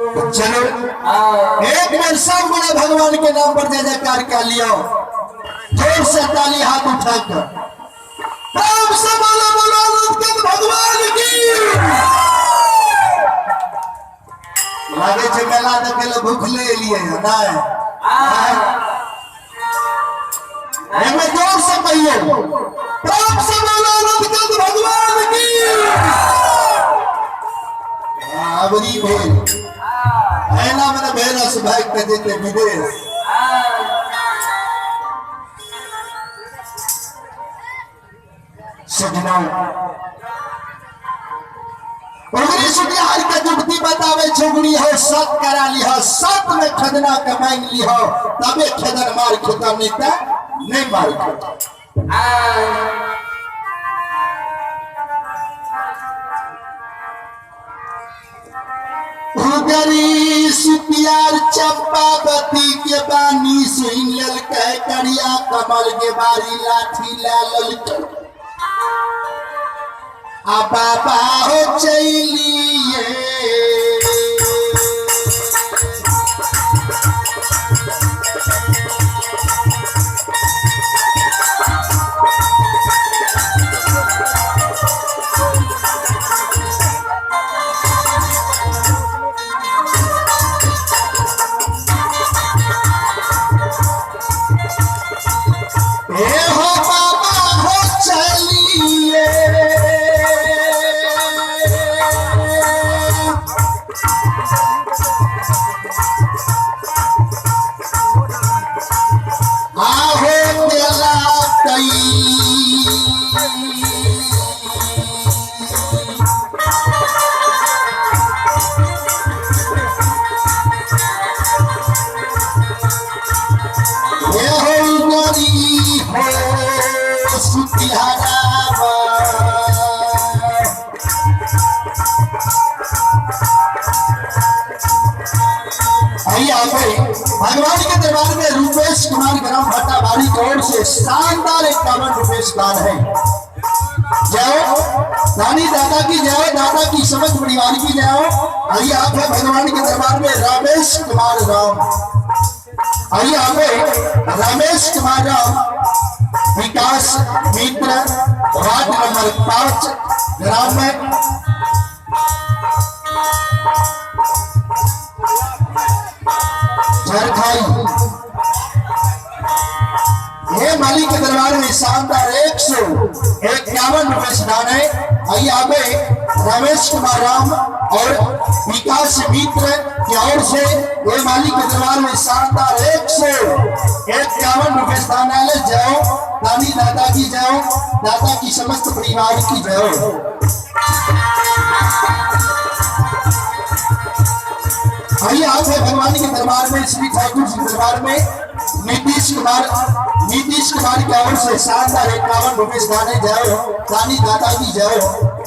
चलो एक बार सब बड़े भगवान के नाम पर जय जयकार कर लियो, जोर से ताली हाथ उठाकर प्रेम से बोलो बोलो अनुपम भगवान की। लागे छे मेला देखे ले भूख ले लिए ना मैं जोर से कहियो प्रेम से बोलो अनुपम भगवान की। अबरी भेल ऐना मैंने भेला से भाई कह देते विदेश सजना उगरी सुनिहार के जुगती बतावे छुगड़ी हो सत करा ली हो सत में खजना कमाई ली हो तबे खदन मार खेता नहीं मार खेता। उगरी सुपियार चंपावती के बानी सुन लल कह करिया कमल के बारी लाठी लाल आ बाबा हो चलिए भगवान के दरबार में रूपेश कुमार ग्राम भट्टाबाड़ी की ओर से शानदार 51 रूपेश गान है। जय रानी दादा की जय, दादा की समस्त परिवार की जय। आइए आप है भगवान के दरबार में रमेश कुमार राम, आइए आप है रमेश कुमार राम विकास मित्र वार्ड नंबर 5 ग्राम में ये मालिक के दरबार में शानदार 151 रुपए दान है। आइए आगे रमेश कुमार राम और विकास मित्र की ओर से ये मालिक के दरबार में शानदार 151 रुपए दान है। जय रानी दादा की जय, दादा की समस्त परिवार की जय। आइए आप है भगवान के दरबार में श्री ठाकुर जी दरबार में नीतीश कुमार की ओर से शानदार 51 रुपए दान है। जय रानी दादा की जय,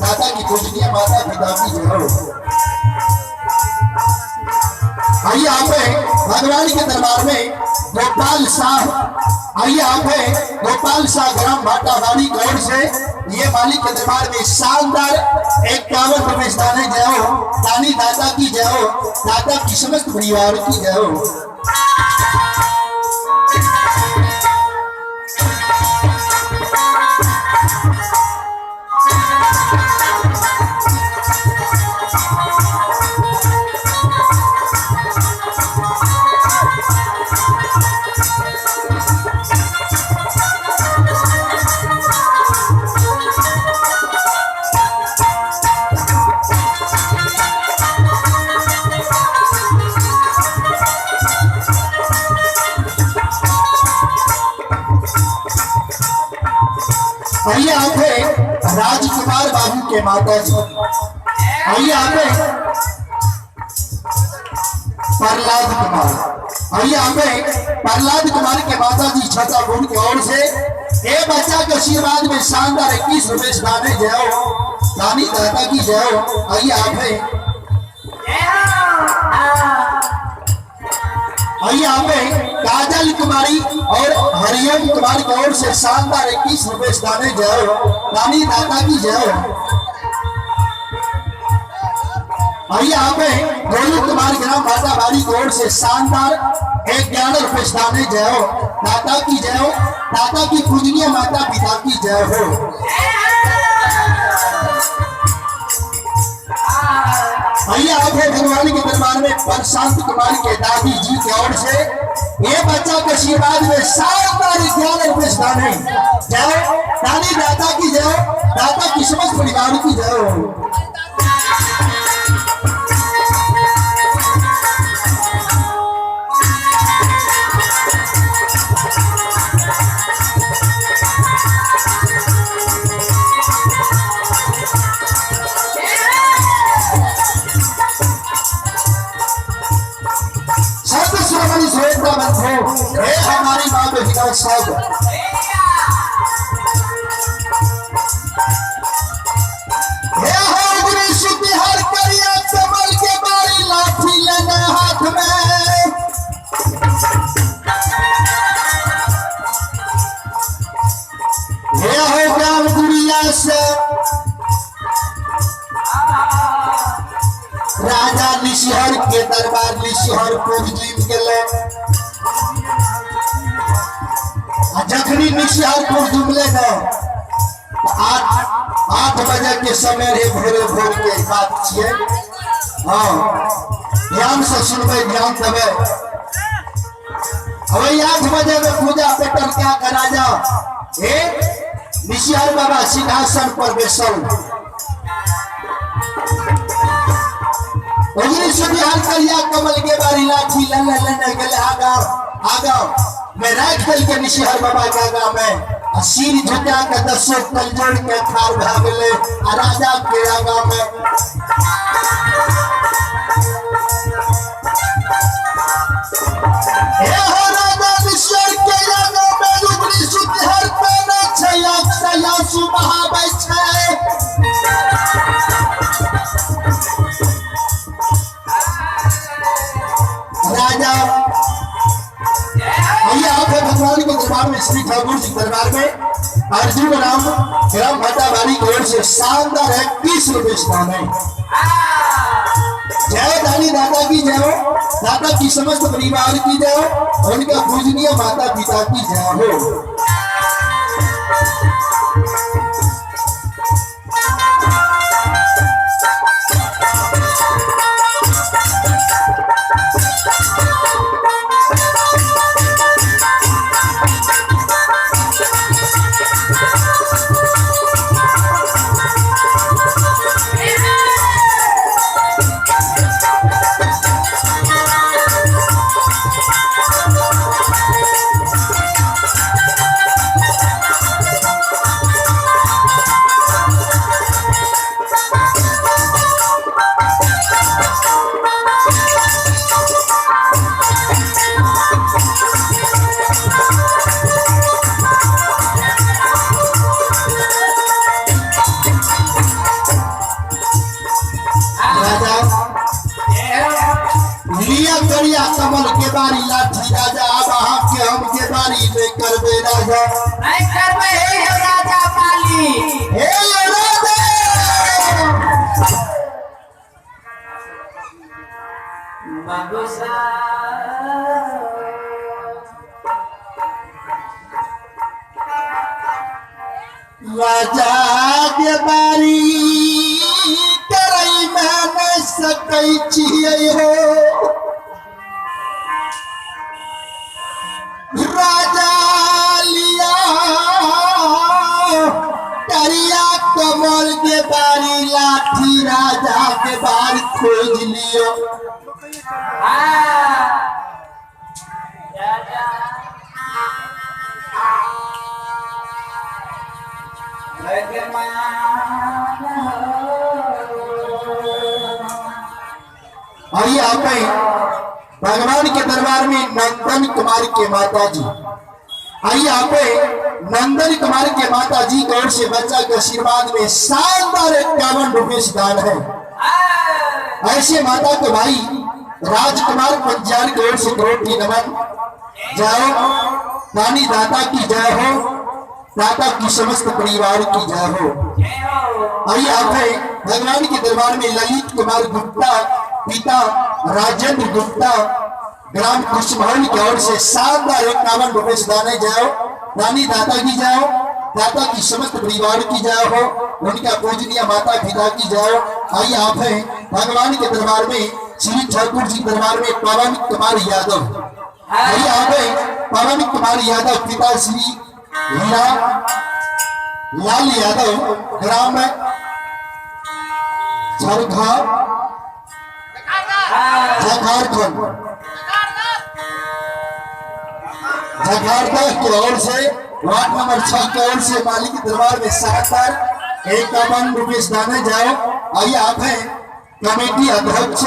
दादा की पूजनीय माता पिता की जय। आइए आप है भगवान के दरबार में गोपाल शाह, आइए आप है गोपाल शाह ग्राम भाटाबाड़ी की ओर से ये मालिक के दरबार में शानदार 51 रुपए दान है। जय रानी दादा की जय, दादा की समस्त परिवार की जय। आइए आप है राजकुमार बाबू के माता जी, आइए आप है प्रहलाद कुमार, आइए आप है प्रहलाद कुमार के माता जी छतरपुर की ओर से ये बच्चा के आशीर्वाद में शानदार 21 रुपए दान है। जय रानी दादा की जय। आइए आप है आइए हमें काजल कुमारी और हरिओम कुमार की ओर से शानदार 21 रुपए दान है। जय रानी दादा की जय। आइए हमें गोलू कुमार ग्राम ओर से शानदार 11 रुपए दान है। जय हो दाता की जय हो, दाता की पूजनीय माता पिता की जय हो। भैया आप है भगवान के दरबार में प्रशांत कुमार के दादी जी की ओर से ये बच्चा के आशीर्वाद में शानदार 11 रुपए दान है। जय हो दानी दाता की जय हो, दाता की समस्त परिवार की जय हो। हे हमारी माँ बहिना सब हे हो शुद्धि हर करिया कमल के बारी लाठी लेने हाथ में। हे हो ज्ञान गुड़िया से राजा निशिहर के दरबार निशिहर पूर्व के ले जखनी निशियारपुर जुमले में 8 बजे के समय रे भोरे भोर के बात छे। हाँ ध्यान से सुनबे ध्यान देवे। अब 8 बजे में पूजा पेटर क्या करा जा निशियार बाबा सिंहासन पर बैसल सुधार करिया कमल के बारी लाठी लेने के आगा मैं रात कल के निशिहर बाबा के आगा में सिर झुका के 10 कल जोड़ के ठाड़ भ गेले राजा के आगा में। हे हो राजा निशिहर के आगा में रुद्री सुधार पे न छै अक्षया सुबहावे छै। राजा भैया आप भगवान के दरबार में श्री ठाकुर जी दरबार में अर्जुन राम ग्राम भट्टावाली की ओर से शानदार 21 रुपए दान है। जय दानी दाता की जय हो, दाता की समस्त परिवार की जय हो, उनका पूजनीय माता पिता की जय हो। कमल के बारी लाठी राजा अब के हम के बारी में करबे राजा नहीं करबे हे राजा पाली हे राजा बाबूसा राजा के बारी करई में न सकै छियै हो। राजा लिया करिया कमल के बारी लाठी राजा के बार खोज लियो। आइए आप भगवान के दरबार में नंदन कुमार के माता जी, आइए आप नंदन कुमार के माता जी की ओर से बच्चा के आशीर्वाद में शानदार 51 रुपए दान है। ऐसे माता के भाई राजकुमार पंचाल की ओर से करोड़ नमन। जय हो रानी दाता की जय हो, दाता की समस्त परिवार की जय हो। आइए आप भगवान के दरबार में ललित कुमार गुप्ता पिता राजेंद्र गुप्ता ग्राम कुशमहल की ओर से शानदार 51 रुपए से दाने जाओ। रानी दाता की जाओ, दाता की समस्त परिवार की जाओ हो, उनका पूजनीय माता पिता की जाओ। आइए आप हैं भगवान के दरबार में, श्री ठाकुर जी दरबार में पवन कुमार यादव। आइए आप हैं पवन कुमार यादव, पिता श्री हीरा लाल यादव, ग्राम झारखंड की ओर से वार्ड नंबर 6 की ओर से मालिक के दरबार में शानदार 51 रुपए दाने जाओ। आइए आप हैं कमेटी अध्यक्ष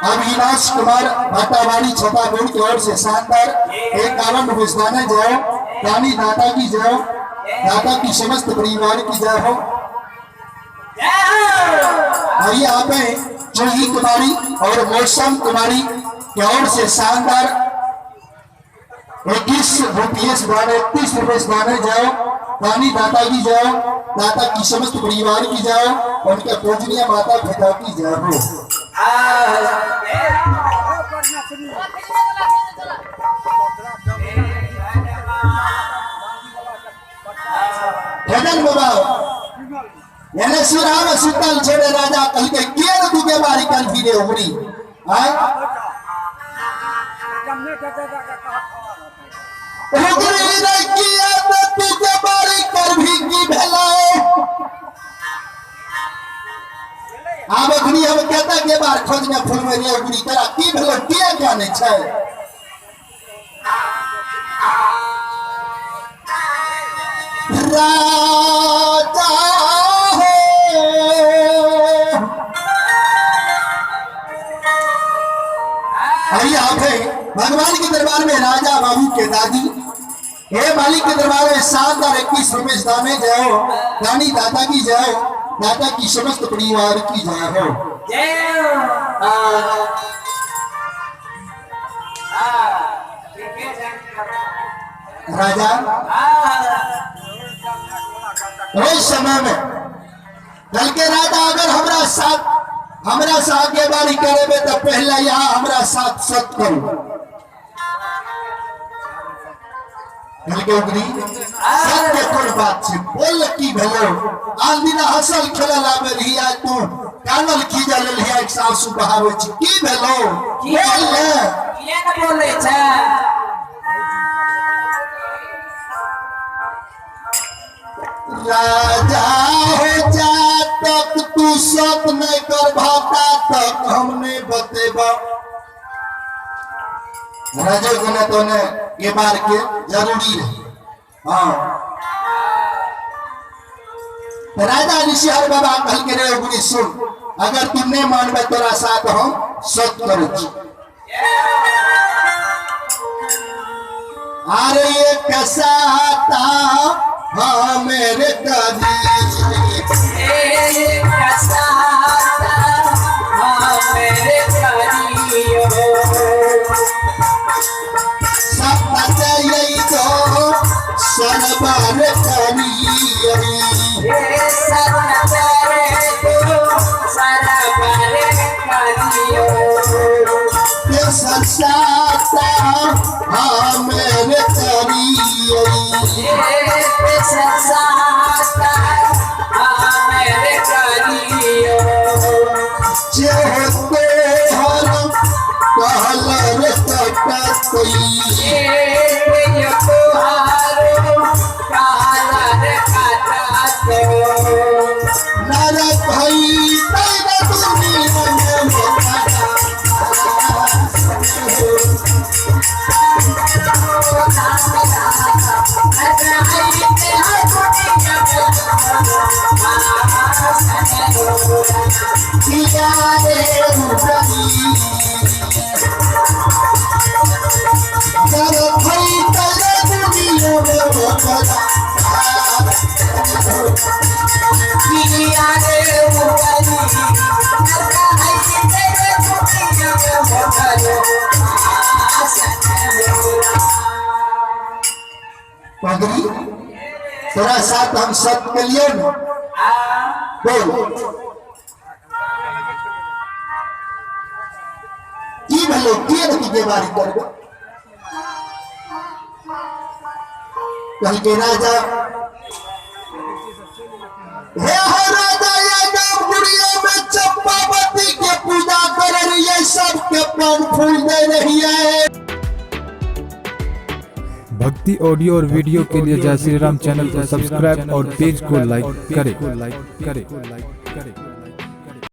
अविनाश कुमार भट्टावाड़ी छतागुड़ की ओर से शानदार 51 रुपए दाने जाओ। रानी दाता की जाओ, दाता की समस्त परिवार की जाओ। आइए आप हैं जूही कुमारी और मौसम कुमारी की ओर से शानदार 21 रुपये से दाने, 31 रुपए से दाने जाओ। रानी दाता की जाओ, दाता की समस्त परिवार की जाओ, उनके पूजनीय माता पिता की जाओ। भजन बाबा यानी श्री राम सीतल छेड़े राजा कल के केर दुगे बारी कल फिरे उमरी आय रुगरी रे किया तो तुगे बारी कर भी की भलाए। आब अखनी हम कहता के बार खोज में फूल में रे उगरी तरा की भलो किया क्या नहीं छै। राजा आप है भगवान के दरबार में राजा बाबू के दादी, हे मालिक के दरबार में शानदार 21 रुपए दाने जाओ। रानी दाता की जाओ, दाता की समस्त परिवार की जाओ। राजा रोज समय में कल के राजा अगर हमरा साथ के बारी करे तो पहले यहाँ हमरा साथ सत करू सत्य कोई बात से बोल की भेलो आल दिन हसल खेलल आबे रहिया तू कानल खीजा ले लिया एक सासु बहावे छी की भेलो बोल ले किया न बोले छ। राजा हो जा तक तू सत नहीं कर भाता तक हमने बतेबा। राजा को तो ने ये बार के जरूरी है। हाँ राजा ऋषिहर बाबा कल के रे गुनी सुन, अगर तुम नहीं मानबे तोरा साथ हम सत करू। अरे ये कैसा आता हाँ मेरे दादी सब यही तो सरबार सरसाता हाँ मेरे नरक भाई तोरा साथ हम सब के लिए बोल की लो तीन की बेमारी कर दो कहीं के राजा हे हो राजा यादव गुड़िया में चंपावती के पूजा कर रही है सबके पान फूल दे रही है। भक्ति ऑडियो और वीडियो के लिए जय श्री राम चैनल को सब्सक्राइब और पेज को लाइक करें।